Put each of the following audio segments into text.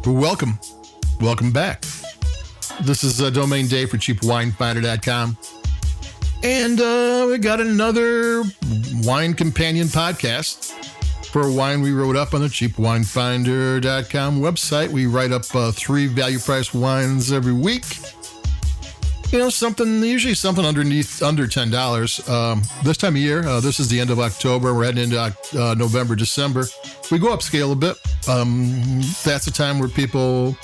Welcome back. This is Domain Day for CheapWineFinder.com. And we got another wine companion podcast for a wine we wrote up on the CheapWineFinder.com website. We write up 3 value price wines every week. You know, usually something under $10. This time of year, this is the end of October. We're heading into November, December. We go upscale a bit. That's the time where people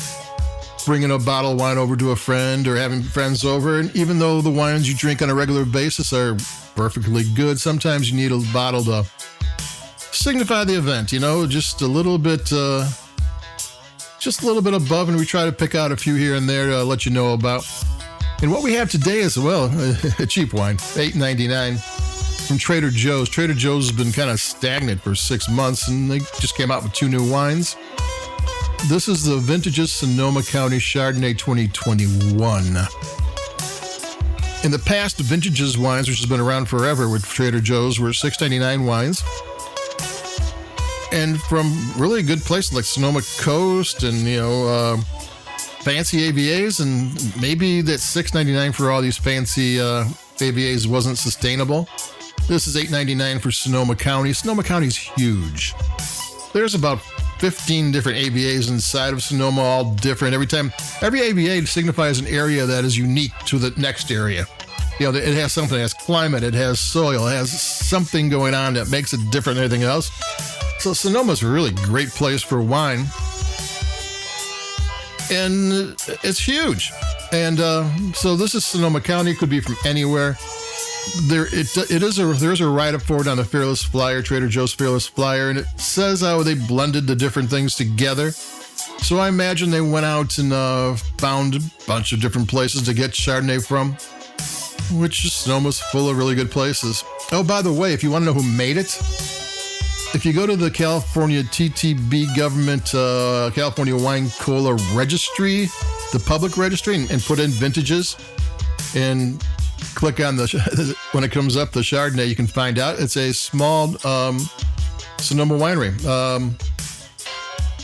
bringing a bottle of wine over to a friend or having friends over. And even though the wines you drink on a regular basis are perfectly good, sometimes you need a bottle to signify the event, you know, just a little bit above. And we try to pick out a few here and there to let you know about. And what we have today is, well, a cheap wine, $8.99 from Trader Joe's. Trader Joe's has been kind of stagnant for 6 months, and they just came out with 2 new wines. This is the VINTJS Sonoma County Chardonnay 2021. In the past, VINTJS wines, which has been around forever with Trader Joe's, were $6.99 wines. And from really good places like Sonoma Coast and, fancy AVAs, and maybe that $6.99 for all these fancy AVAs wasn't sustainable. This is $8.99 for Sonoma County. Sonoma County's huge. There's about 15 different AVAs inside of Sonoma, all different. Every AVA signifies an area that is unique to the next area. You know, it has something, it has climate, it has soil, it has something going on that makes it different than anything else. So Sonoma's a really great place for wine. And it's huge. And so this is Sonoma County. Could be from anywhere. There's a write-up for it on the Fearless Flyer, Trader Joe's Fearless Flyer, and it says how they blended the different things together. So I imagine they went out and found a bunch of different places to get Chardonnay from, which Sonoma's full of really good places. Oh, by the way, if you want to know who made it, if you go to the California TTB government, California Wine Cola Registry, the public registry, and put in vintages and click on when it comes up, the Chardonnay, you can find out. It's a small Sonoma winery.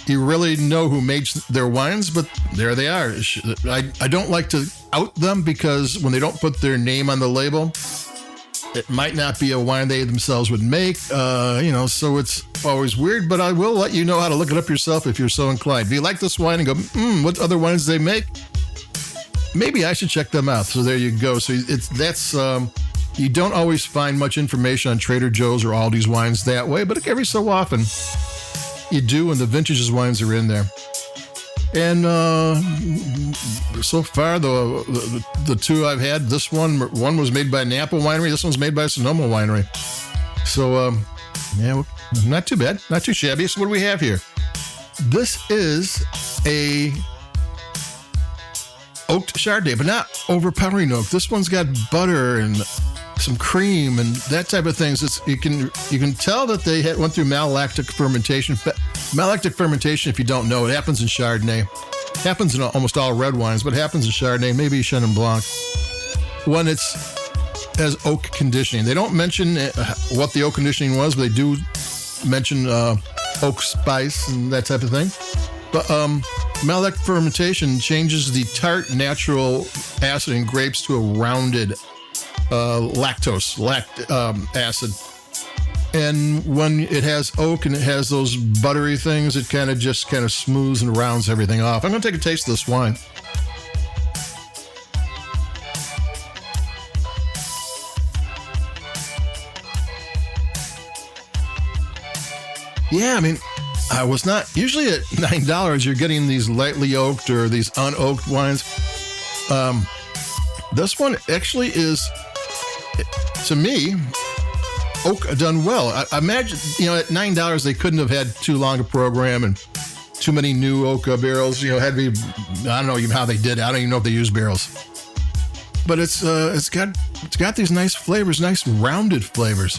You really know who made their wines, but there they are. I don't like to out them because when they don't put their name on the label, it might not be a wine they themselves would make, so it's always weird, but I will let you know how to look it up yourself if you're so inclined. If you like this wine and go, what other wines they make? Maybe I should check them out. So there you go. So you don't always find much information on Trader Joe's or Aldi's wines that way, but every so often you do, and the VINTJS wines are in there. And so far, the 2 I've had, one was made by Napa Winery, this one's made by Sonoma Winery. So, not too bad, not too shabby. So what do we have here? This is a oaked Chardonnay, but not overpowering oak. This one's got butter and some cream and that type of things. You can tell that they went through malolactic fermentation. Malolactic fermentation, if you don't know, it happens in Chardonnay. It happens in almost all red wines, but it happens in Chardonnay, maybe Chenin Blanc, when has oak conditioning. They don't mention what the oak conditioning was, but they do mention oak spice and that type of thing. But malolactic fermentation changes the tart natural acid in grapes to a rounded lactose acid. And when it has oak and it has those buttery things, it kind of smooths and rounds everything off. I'm going to take a taste of this wine. Yeah, I mean, I was not, usually at $9, you're getting these lightly oaked or these unoaked wines. This one actually is, to me, oak done well. I imagine, at $9, they couldn't have had too long a program and too many new oak barrels. Had to be, I don't know even how they did it. I don't even know if they use barrels. But it's got these nice flavors, nice rounded flavors.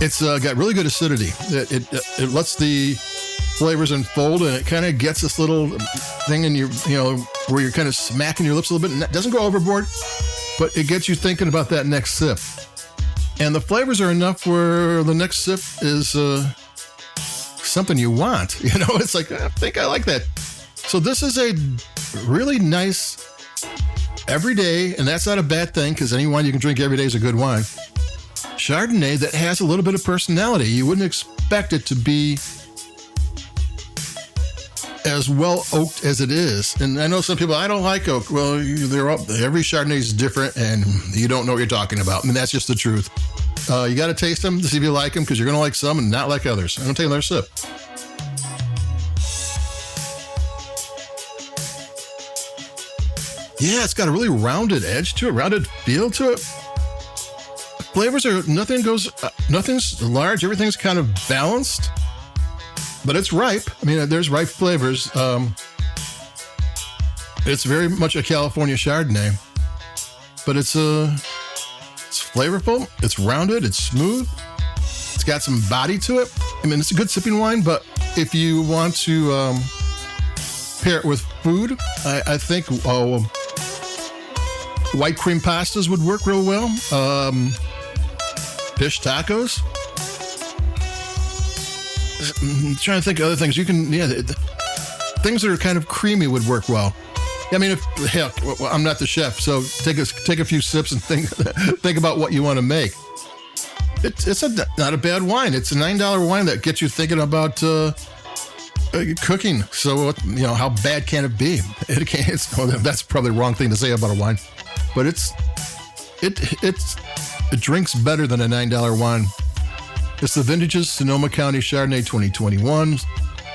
It's got really good acidity. It lets the flavors unfold, and it kind of gets this little thing in your, where you're kind of smacking your lips a little bit. And it doesn't go overboard, but it gets you thinking about that next sip. And the flavors are enough where the next sip is something you want. It's like, I think I like that. So this is a really nice everyday, and that's not a bad thing because any wine you can drink every day is a good wine. Chardonnay that has a little bit of personality. You wouldn't expect it to be as well oaked as it is. And I know some people, I don't like oak. Well, every Chardonnay is different and you don't know what you're talking about. I mean, that's just the truth. You got to taste them to see if you like them because you're going to like some and not like others. I'm going to take another sip. Yeah, it's got a really rounded edge to it, rounded feel to it. Flavors are, nothing's large. Everything's kind of balanced. But it's ripe. I mean, there's ripe flavors. It's very much a California Chardonnay, but it's flavorful. It's rounded. It's smooth. It's got some body to it. I mean, it's a good sipping wine, but if you want to pair it with food, I think white cream pastas would work real well. Fish tacos. I'm trying to think of other things. You can, things that are kind of creamy would work well. I mean, I'm not the chef, so take a few sips and think about what you want to make. It's not a bad wine. It's a $9 wine that gets you thinking about cooking. So how bad can it be? It can't. That's probably the wrong thing to say about a wine, but it drinks better than a $9 wine. It's the VINTJS Sonoma County Chardonnay 2021.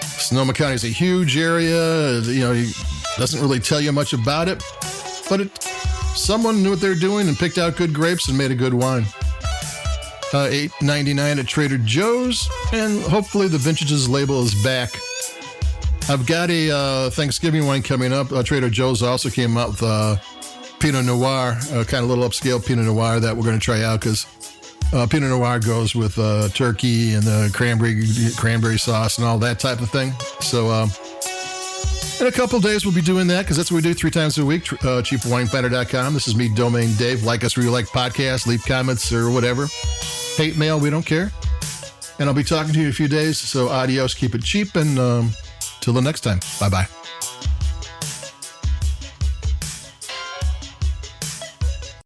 Sonoma County is a huge area. Doesn't really tell you much about it, but someone knew what they're doing and picked out good grapes and made a good wine. $8.99 at Trader Joe's, and hopefully the VINTJS label is back. I've got a Thanksgiving wine coming up. Trader Joe's also came out with Pinot Noir, kind of little upscale Pinot Noir that we're going to try out because Pinot Noir goes with turkey and the cranberry sauce and all that type of thing. So in a couple of days, we'll be doing that because that's what we do 3 times a week. CheapWineFinder.com. This is me, Domain Dave. Like us where you like podcasts, leave comments or whatever. Hate mail, we don't care. And I'll be talking to you in a few days. So adios, keep it cheap, and till the next time. Bye-bye.